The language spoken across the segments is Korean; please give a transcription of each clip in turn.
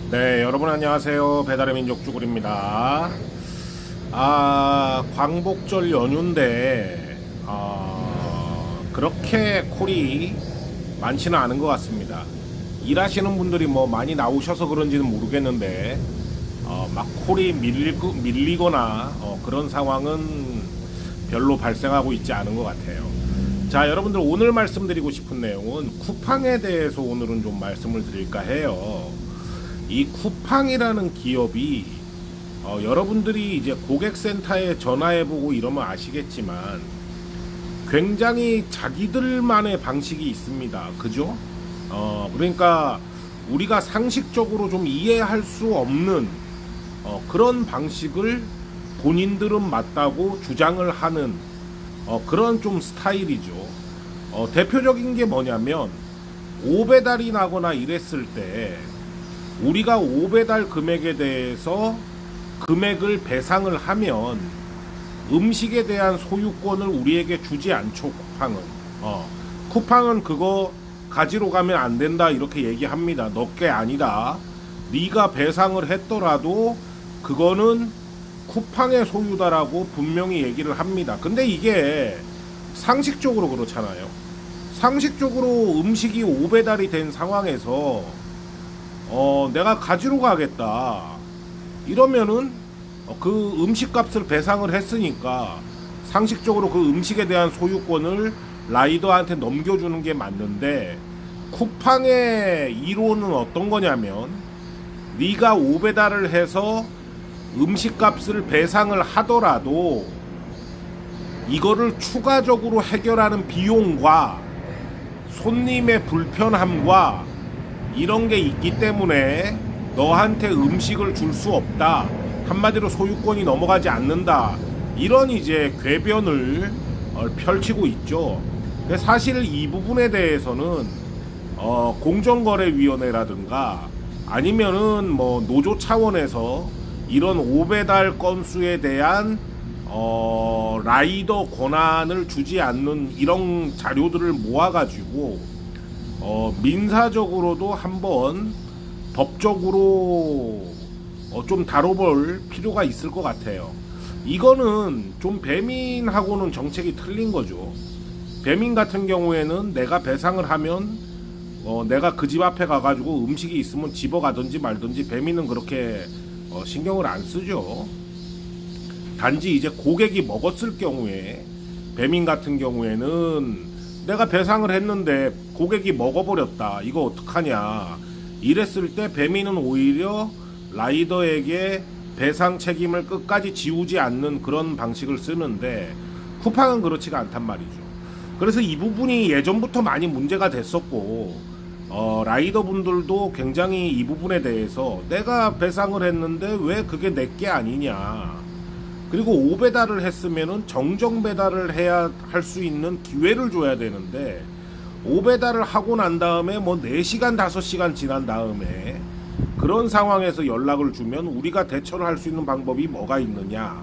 네, 여러분 안녕하세요. 배달의 민족 쭈구리입니다. 광복절 연휴인데 그렇게 콜이 많지는 않은 것 같습니다. 일하시는 분들이 뭐 많이 나오셔서 그런지는 모르겠는데 막 콜이 밀리거나 그런 상황은 별로 발생하고 있지 않은 것 같아요. 자, 여러분들 오늘 말씀드리고 싶은 내용은 쿠팡에 대해서 오늘은 좀 말씀을 드릴까 해요. 이 쿠팡이라는 기업이 여러분들이 이제 고객센터에 전화해보고 이러면 아시겠지만 굉장히 자기들만의 방식이 있습니다. 그죠? 그러니까 우리가 상식적으로 좀 이해할 수 없는 그런 방식을 본인들은 맞다고 주장을 하는 그런 좀 스타일이죠. 대표적인 게 뭐냐면 오배달이 나거나 이랬을 때 우리가 오배달 금액에 대해서 금액을 배상을 하면 음식에 대한 소유권을 우리에게 주지 않죠. 쿠팡은 그거 가지러 가면 안 된다 이렇게 얘기합니다. 너게 아니다. 네가 배상을 했더라도 그거는 쿠팡의 소유다라고 분명히 얘기를 합니다. 근데 이게 상식적으로 그렇잖아요. 상식적으로 음식이 오배달이 된 상황에서 내가 가지러 가겠다 이러면은 그 음식값을 배상을 했으니까 상식적으로 그 음식에 대한 소유권을 라이더한테 넘겨주는 게 맞는데, 쿠팡의 이론은 어떤 거냐면 네가 오배달을 해서 음식값을 배상을 하더라도 이거를 추가적으로 해결하는 비용과 손님의 불편함과 이런 게 있기 때문에 너한테 음식을 줄 수 없다. 한마디로 소유권이 넘어가지 않는다. 이런 이제 궤변을 펼치고 있죠. 사실 이 부분에 대해서는 공정거래위원회라든가 아니면은 뭐 노조 차원에서 이런 오배달 건수에 대한 라이더 권한을 주지 않는 이런 자료들을 모아가지고 민사적으로도 한번 법적으로 좀 다뤄볼 필요가 있을 것 같아요. 이거는 좀 배민하고는 정책이 틀린 거죠. 배민 같은 경우에는 내가 배상을 하면 내가 그 집 앞에 가가지고 음식이 있으면 집어가든지 말든지, 배민은 그렇게 신경을 안 쓰죠. 단지 이제 고객이 먹었을 경우에, 배민 같은 경우에는 내가 배상을 했는데 고객이 먹어버렸다. 이거 어떡하냐. 이랬을 때 배민은 오히려 라이더에게 배상 책임을 끝까지 지우지 않는 그런 방식을 쓰는데, 쿠팡은 그렇지가 않단 말이죠. 그래서 이 부분이 예전부터 많이 문제가 됐었고, 라이더 분들도 굉장히 이 부분에 대해서 내가 배상을 했는데 왜 그게 내게 아니냐. 그리고 오배달을 했으면은 정정 배달을 해야 할 수 있는 기회를 줘야 되는데, 오배달을 하고 난 다음에 뭐 4시간 5시간 지난 다음에 그런 상황에서 연락을 주면 우리가 대처를 할 수 있는 방법이 뭐가 있느냐.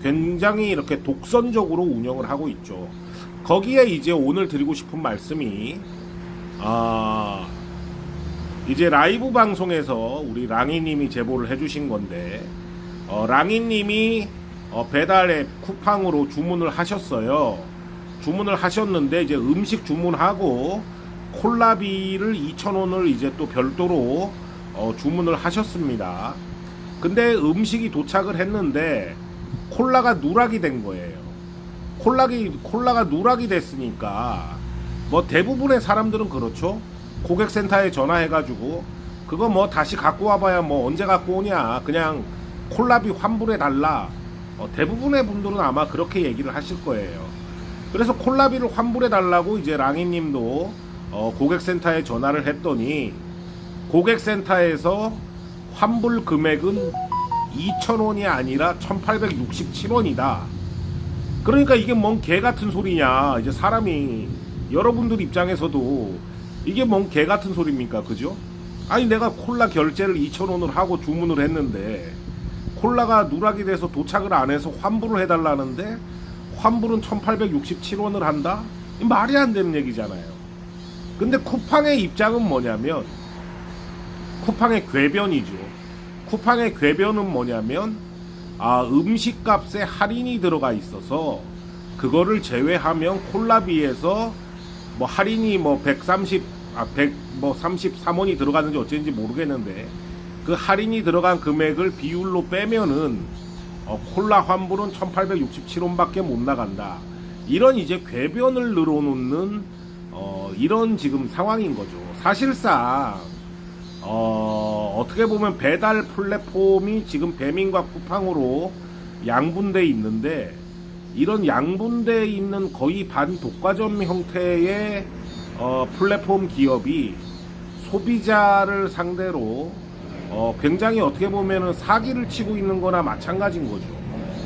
굉장히 이렇게 독선적으로 운영을 하고 있죠. 거기에 이제 오늘 드리고 싶은 말씀이 이제 라이브 방송에서 우리 랑이님이 제보를 해주신 건데, 랑이님이 배달앱 쿠팡으로 주문을 하셨어요. 주문을 하셨는데 이제 음식 주문하고 콜라비를 2,000원을 이제 또 별도로 주문을 하셨습니다. 근데 음식이 도착을 했는데 콜라가 누락이 된 거예요. 콜라가 누락이 됐으니까 뭐 대부분의 사람들은 그렇죠. 고객센터에 전화해가지고 그거 뭐 다시 갖고 와봐야 뭐 언제 갖고 오냐, 그냥 콜라비 환불해 달라. 대부분의 분들은 아마 그렇게 얘기를 하실 거예요. 그래서 콜라비를 환불해 달라고 이제 랑이님도 고객센터에 전화를 했더니 고객센터에서 환불 금액은 2,000원이 아니라 1,867원이다. 그러니까 이게 뭔 개 같은 소리냐. 이제 사람이, 여러분들 입장에서도 이게 뭔 개 같은 소리입니까? 그죠? 아니 내가 콜라 결제를 2,000원을 하고 주문을 했는데 콜라가 누락이 돼서 도착을 안 해서 환불을 해달라는데 환불은 1,867원을 한다? 말이 안 되는 얘기잖아요. 근데 쿠팡의 입장은 뭐냐면 쿠팡의 궤변이죠. 쿠팡의 궤변은 뭐냐면 음식값에 할인이 들어가 있어서 그거를 제외하면 콜라비에서 뭐 할인이 뭐 133원이 들어가는지 어쩐지 모르겠는데 그 할인이 들어간 금액을 비율로 빼면은 콜라 환불은 1867원밖에 못 나간다. 이런 이제 궤변을 늘어놓는 이런 지금 상황인 거죠. 사실상 어떻게 보면 배달 플랫폼이 지금 배민과 쿠팡으로 양분돼 있는데 이런 양분돼 있는 거의 반독과점 형태의 플랫폼 기업이 소비자를 상대로 굉장히 어떻게 보면은 사기를 치고 있는 거나 마찬가지인 거죠.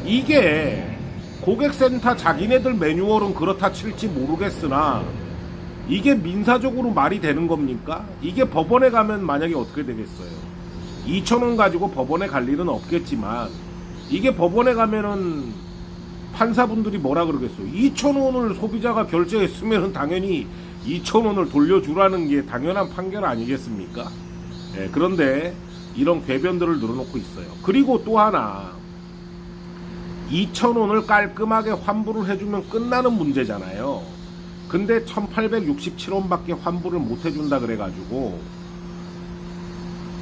이게 고객센터 자기네들 매뉴얼은 그렇다 칠지 모르겠으나 이게 민사적으로 말이 되는 겁니까? 이게 법원에 가면 만약에 어떻게 되겠어요? 2,000원 가지고 법원에 갈 일은 없겠지만 이게 법원에 가면은 판사분들이 뭐라 그러겠어요? 2,000원을 소비자가 결제했으면 당연히 2,000원을 돌려주라는 게 당연한 판결 아니겠습니까? 예, 그런데 이런 궤변들을 늘어놓고 있어요. 그리고 또 하나 2,000원을 깔끔하게 환불을 해주면 끝나는 문제잖아요. 근데 1867원밖에 환불을 못 해준다 그래가지고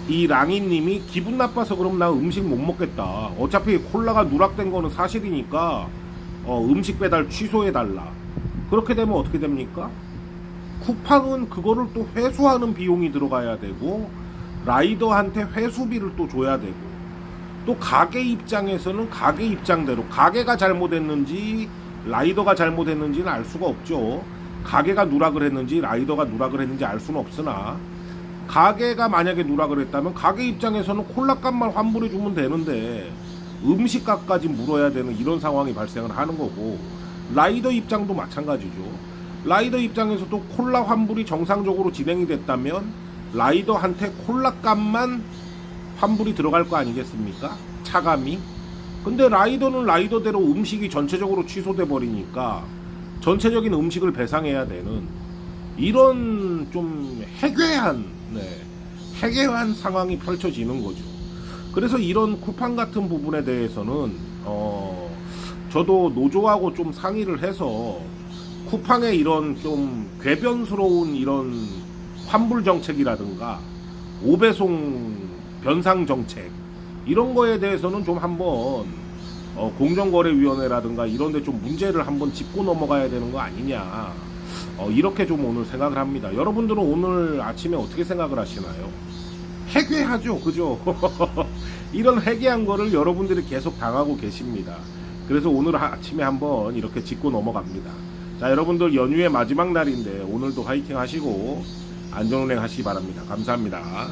이 랑이님이 기분 나빠서 그럼 나 음식 못 먹겠다. 어차피 콜라가 누락된 거는 사실이니까 음식 배달 취소해달라. 그렇게 되면 어떻게 됩니까? 쿠팡은 그거를 또 회수하는 비용이 들어가야 되고 라이더한테 회수비를 또 줘야 되고 또 가게 입장에서는 가게 입장대로 가게가 잘못했는지 라이더가 잘못했는지는 알 수가 없죠. 가게가 누락을 했는지 라이더가 누락을 했는지 알 수는 없으나 가게가 만약에 누락을 했다면 가게 입장에서는 콜라값만 환불해 주면 되는데 음식값까지 물어야 되는 이런 상황이 발생을 하는 거고 라이더 입장도 마찬가지죠. 라이더 입장에서도 콜라 환불이 정상적으로 진행이 됐다면 라이더한테 콜라값만 환불이 들어갈 거 아니겠습니까? 차감이. 근데 라이더는 라이더대로 음식이 전체적으로 취소돼 버리니까 전체적인 음식을 배상해야 되는 이런 좀 해괴한 상황이 펼쳐지는 거죠. 그래서 이런 쿠팡 같은 부분에 대해서는 저도 노조하고 좀 상의를 해서 쿠팡의 이런 좀 궤변스러운 이런 환불 정책이라든가 5배송 변상 정책 이런 거에 대해서는 좀 한번 공정거래위원회라든가 이런 데 좀 문제를 한번 짚고 넘어가야 되는 거 아니냐 이렇게 좀 오늘 생각을 합니다. 여러분들은 오늘 아침에 어떻게 생각을 하시나요? 해괴하죠, 그죠? 이런 해괴한 거를 여러분들이 계속 당하고 계십니다. 그래서 오늘 아침에 한번 이렇게 짚고 넘어갑니다. 자, 여러분들 연휴의 마지막 날인데 오늘도 화이팅 하시고 안전운행 하시기 바랍니다. 감사합니다.